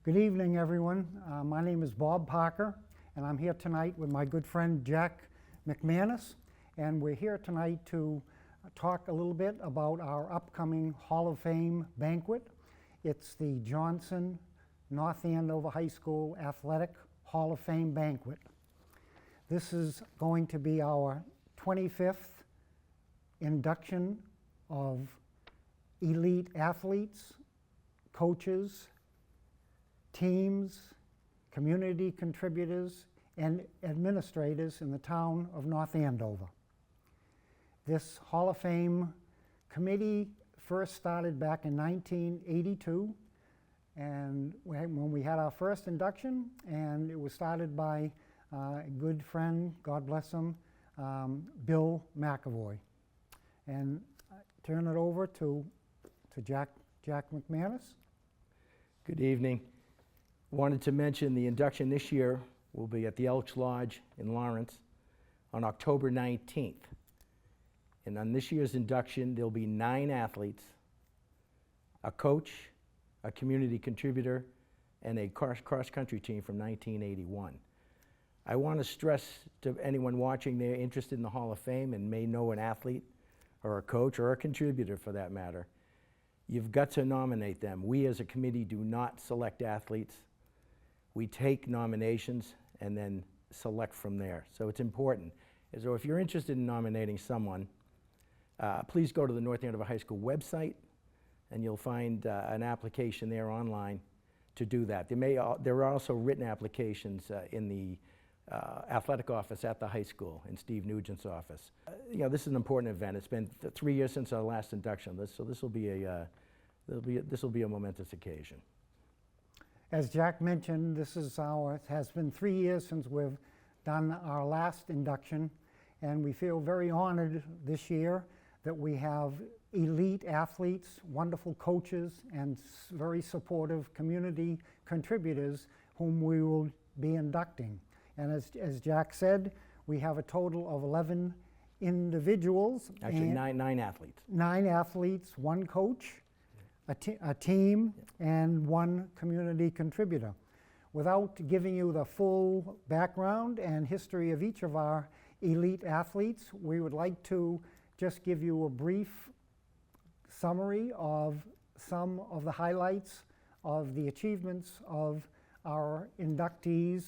Good evening, everyone. My name is Bob Parker, and I'm here tonight with my good friend Jack McManus, and we're here tonight to talk a little bit about our upcoming Hall of Fame banquet. It's the Johnson North Andover High School Athletic Hall of Fame banquet. This is going to be our 25th induction of elite athletes, coaches, teams, community contributors, and administrators in the town of North Andover. This Hall of Fame committee first started back in 1982, and when we had our first induction, and it was started by a good friend, God bless him, Bill McAvoy. And I turn it over to Jack McManus. Good evening. Wanted to mention the induction this year will be at the Elks Lodge in Lawrence on October 19th. And on this year's induction, there'll be 9 athletes, a coach, a community contributor, and a cross-country team from 1981. I want to stress to anyone watching there interested in the Hall of Fame and may know an athlete or a coach or a contributor for that matter, you've got to nominate them. We as a committee do not select athletes. We take nominations and then select from there. So it's important. So if you're interested in nominating someone, please go to the North Andover High School website and you'll find an application there online to do that. There are also written applications in the athletic office at the high school, in Steve Nugent's office. This is an important event. It's been 3 years since our last induction, so this will be a momentous occasion. As Jack mentioned, it has been 3 years since we've done our last induction, and we feel very honored this year that we have elite athletes, wonderful coaches, and very supportive community contributors whom we will be inducting. And as Jack said, we have a total of 11 individuals. Actually, nine athletes. 9 athletes, 1 coach, a team, and 1 community contributor. Without giving you the full background and history of each of our elite athletes, we would like to just give you a brief summary of some of the highlights of the achievements of our inductees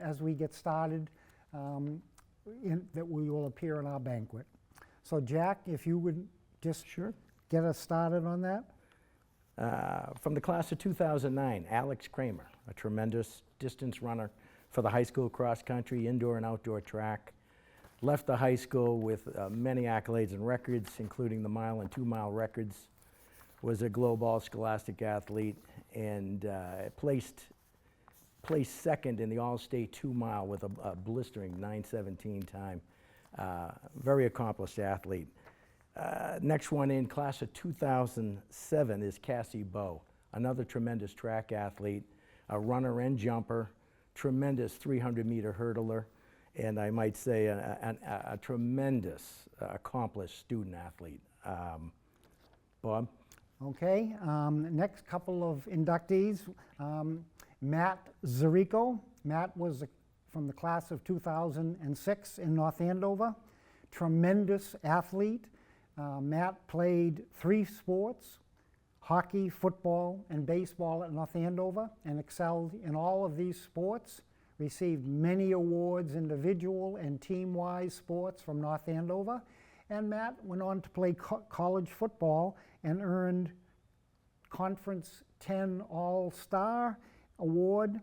as we get started, that we will appear in our banquet. So Jack, if you would just get us started on that. From the class of 2009, Alex Kramer, a tremendous distance runner for the high school cross country, indoor and outdoor track. Left the high school with many accolades and records, including the mile and 2-mile records. Was a Globe All-Scholastic athlete and placed second in the All-State 2-mile with a blistering 9:17 time. Very accomplished athlete. Next one in, class of 2007, is Cassie Bowe, another tremendous track athlete, a runner and jumper, tremendous 300-meter hurdler, and I might say a tremendous accomplished student athlete. Bob? Okay, next couple of inductees. Matt Zarico. Matt was from the class of 2006 in North Andover. Tremendous athlete. Matt played 3 sports, hockey, football, and baseball at North Andover, and excelled in all of these sports. Received many awards, individual and team-wise sports from North Andover. And Matt went on to play college football and earned Conference 10 All-Star Award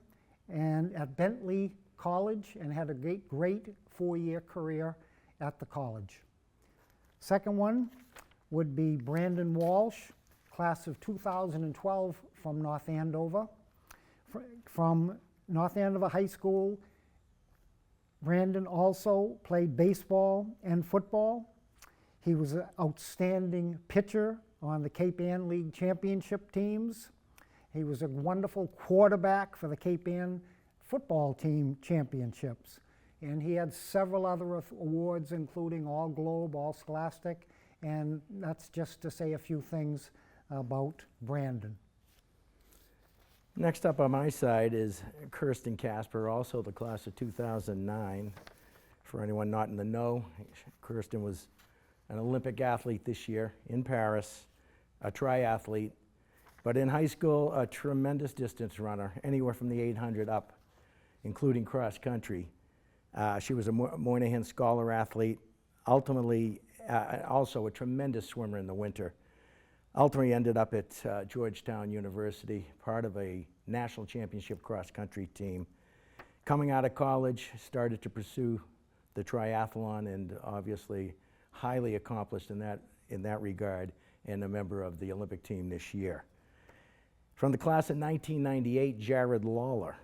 and at Bentley College, and had a great 4-year career at the college. Second one would be Brandon Walsh, class of 2012 from North Andover. From North Andover High School, Brandon also played baseball and football. He was an outstanding pitcher on the Cape Ann League championship teams. He was a wonderful quarterback for the Cape Ann football team championships. And he had several other awards, including All Globe, All Scholastic, and that's just to say a few things about Brandon. Next up on my side is Kirsten Casper, also the class of 2009. For anyone not in the know, Kirsten was an Olympic athlete this year in Paris, a triathlete, but in high school, a tremendous distance runner, anywhere from the 800 up, including cross country. She was a Moynihan Scholar athlete, ultimately also a tremendous swimmer in the winter. Ultimately ended up at Georgetown University, part of a national championship cross-country team. Coming out of college, started to pursue the triathlon, and obviously highly accomplished in that regard, and a member of the Olympic team this year. From the class of 1998, Jared Lawler,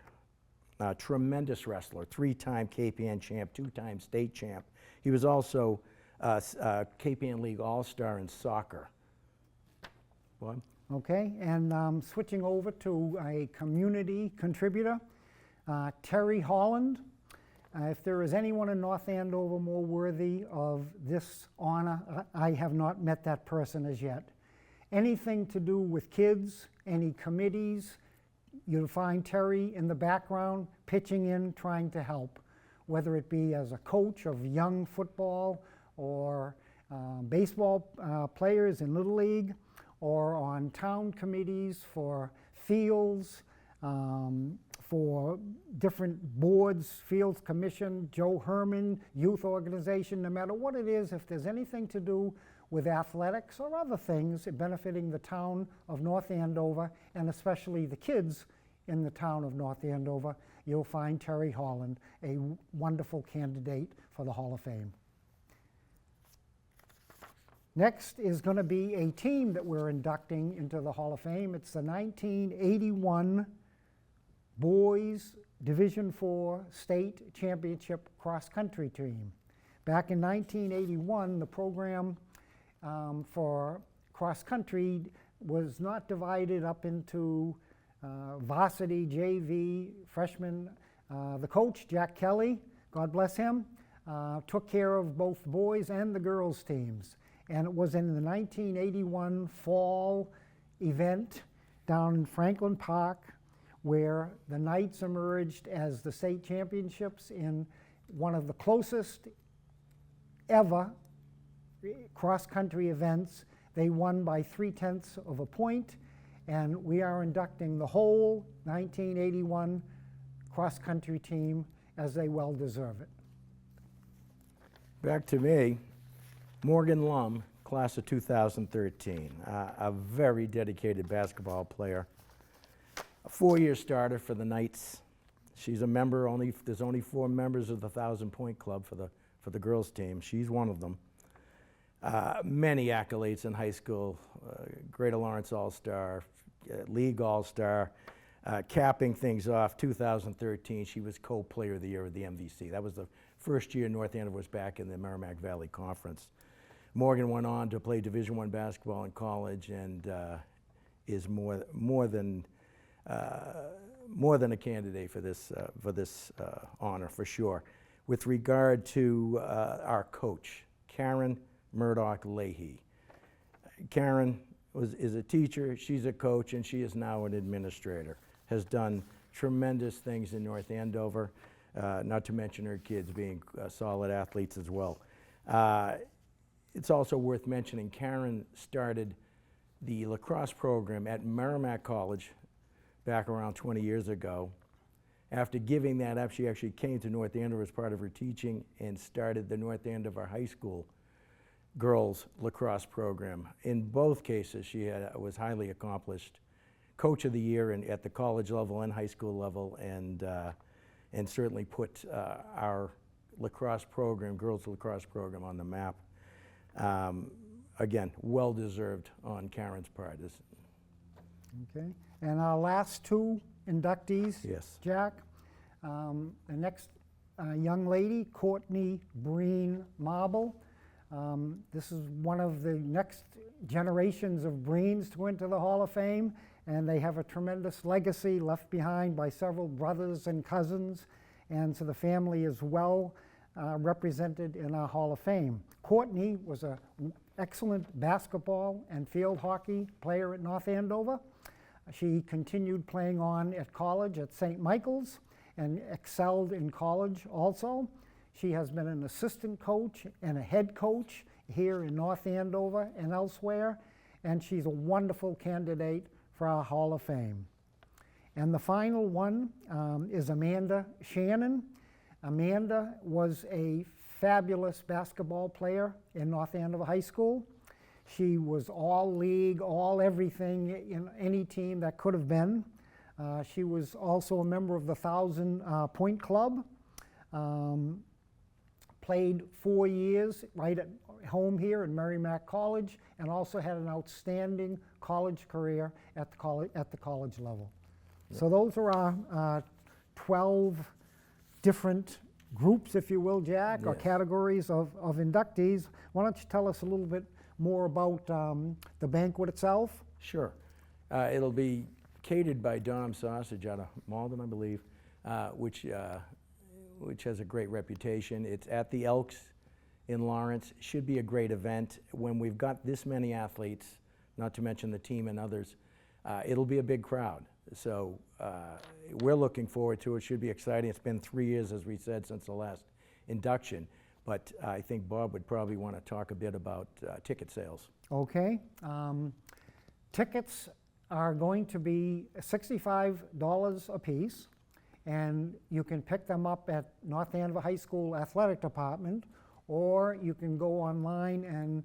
a tremendous wrestler, 3-time KPN champ, 2-time state champ. He was also a KPN League All-Star in soccer. Bob? Okay, and switching over to a community contributor, Terry Holland. If there is anyone in North Andover more worthy of this honor, I have not met that person as yet. Anything to do with kids, any committees, you'll find Terry in the background, pitching in, trying to help, whether it be as a coach of young football or baseball players in Little League, or on town committees for fields, for different boards, Fields Commission, Joe Herman, youth organization, no matter what it is, if there's anything to do with athletics or other things benefiting the town of North Andover, and especially the kids in the town of North Andover, you'll find Terry Holland a wonderful candidate for the Hall of Fame. Next is going to be a team that we're inducting into the Hall of Fame. It's the 1981 Boys Division IV State Championship Cross Country team. Back in 1981, the program for cross country was not divided up into varsity, JV, freshman. The coach, Jack Kelly, God bless him, took care of both the boys and the girls teams. And it was in the 1981 fall event down in Franklin Park where the Knights emerged as the state championships in one of the closest ever cross-country events. They won by 3/10 of a point, and we are inducting the whole 1981 cross-country team as they well deserve it. Back to me. Morgan Lum, class of 2013, a very dedicated basketball player, a 4-year starter for the Knights. She's a member, there's only 4 members of the 1,000-point club for the girls team. She's one of them. Many accolades in high school, Greater Lawrence All-Star, League All-Star, capping things off, 2013, she was co-player of the year with the MVC. That was the first year North Andover was back in the Merrimack Valley Conference. Morgan went on to play Division I basketball in college, and is more than a candidate for this honor for sure. With regard to our coach, Karen Murdoch Leahy. Karen is a teacher, she's a coach, and she is now an administrator. Has done tremendous things in North Andover, not to mention her kids being solid athletes as well. It's also worth mentioning Karen started the lacrosse program at Merrimack College back around 20 years ago. After giving that up, she actually came to North Andover as part of her teaching and started the North Andover High School girls lacrosse program. In both cases, she was highly accomplished. Coach of the year at the college level and high school level, and certainly put our lacrosse program, girls lacrosse program, on the map. Again, well-deserved on Karen's part. Okay, and our last 2 inductees, Yes. Jack. The next young lady, Courtney Breen Marble. This is one of the next generations of Breens to enter the Hall of Fame, and they have a tremendous legacy left behind by several brothers and cousins, and so the family is well represented in our Hall of Fame. Courtney was an excellent basketball and field hockey player at North Andover. She continued playing on at college at St. Michael's and excelled in college also. She has been an assistant coach and a head coach here in North Andover and elsewhere, and she's a wonderful candidate for our Hall of Fame. And the final one is Amanda Shannon. Amanda was a fabulous basketball player in North Andover High School. She was all league, all everything in any team that could have been. She was also a member of the 1,000 Point Club. Played 4 years right at home here in Merrimack College, and also had an outstanding college career at the college level. Yep. So those are our 12 different groups, if you will, Jack, yes, or categories of inductees. Why don't you tell us a little bit more about the banquet itself? Sure. It'll be catered by Dom Sausage out of Malden, I believe, which has a great reputation. It's at the Elks in Lawrence. Should be a great event. When we've got this many athletes, not to mention the team and others, it'll be a big crowd. So we're looking forward to it. Should be exciting. It's been 3 years, as we said, since the last induction. But I think Bob would probably want to talk a bit about ticket sales. Okay. Tickets are going to be $65 a piece, and you can pick them up at North Andover High School Athletic Department, or you can go online and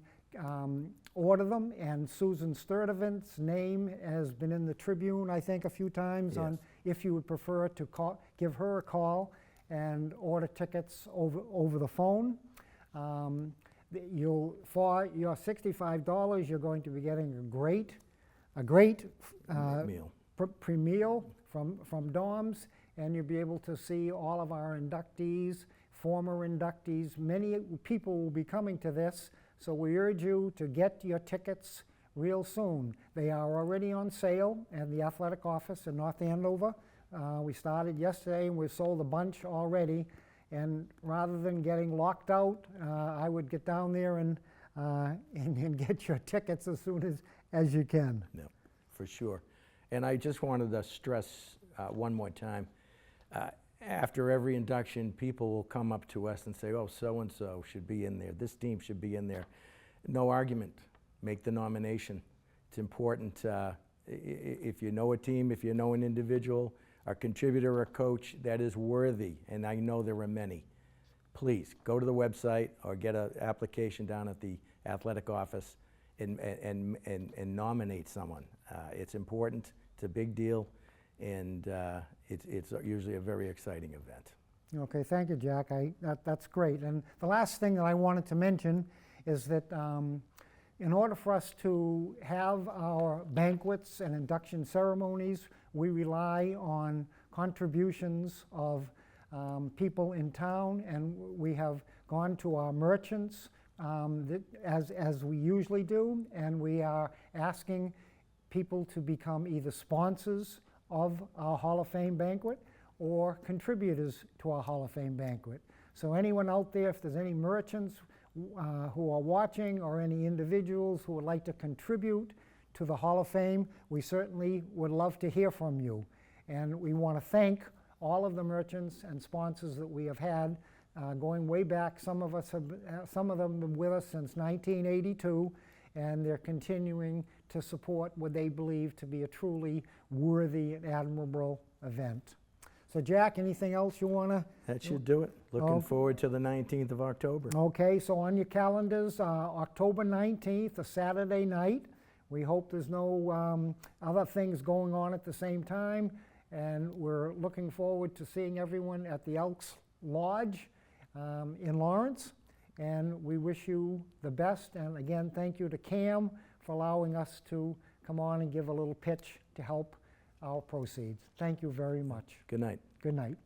order them. And Susan Sturdivant's name has been in the Tribune, I think, a few times, yes, on if you would prefer to give her a call and order tickets over the phone. For your $65, you're going to be getting a great meal. Meal from Dom's, and you'll be able to see all of our inductees, former inductees. Many people will be coming to this, so we urge you to get your tickets real soon. They are already on sale at the athletic office in North Andover. We started yesterday, and we've sold a bunch already. And rather than getting locked out, I would get down there and get your tickets as soon as you can. No, for sure. And I just wanted to stress one more time, after every induction, people will come up to us and say, oh, so-and-so should be in there. This team should be in there. No argument. Make the nomination. It's important. If you know a team, if you know an individual, a contributor or a coach that is worthy, and I know there are many, please go to the website or get an application down at the athletic office and nominate someone. It's important. It's a big deal, and it's usually a very exciting event. Okay, thank you, Jack. That's great. And the last thing that I wanted to mention is that in order for us to have our banquets and induction ceremonies, we rely on contributions of people in town, and we have gone to our merchants as we usually do, and we are asking people to become either sponsors of our Hall of Fame banquet or contributors to our Hall of Fame banquet. So anyone out there, if there's any merchants who are watching, or any individuals who would like to contribute to the Hall of Fame, we certainly would love to hear from you. And we want to thank all of the merchants and sponsors that we have had going way back. Some of them have been with us since 1982, and they're continuing to support what they believe to be a truly worthy and admirable event. So Jack, anything else you want to? That should do it. Looking forward to the 19th of October. Okay, so on your calendars, October 19th, a Saturday night. We hope there's no other things going on at the same time, and we're looking forward to seeing everyone at the Elks Lodge in Lawrence, and we wish you the best. And again, thank you to Cam for allowing us to come on and give a little pitch to help our proceeds. Thank you very much. Good night. Good night.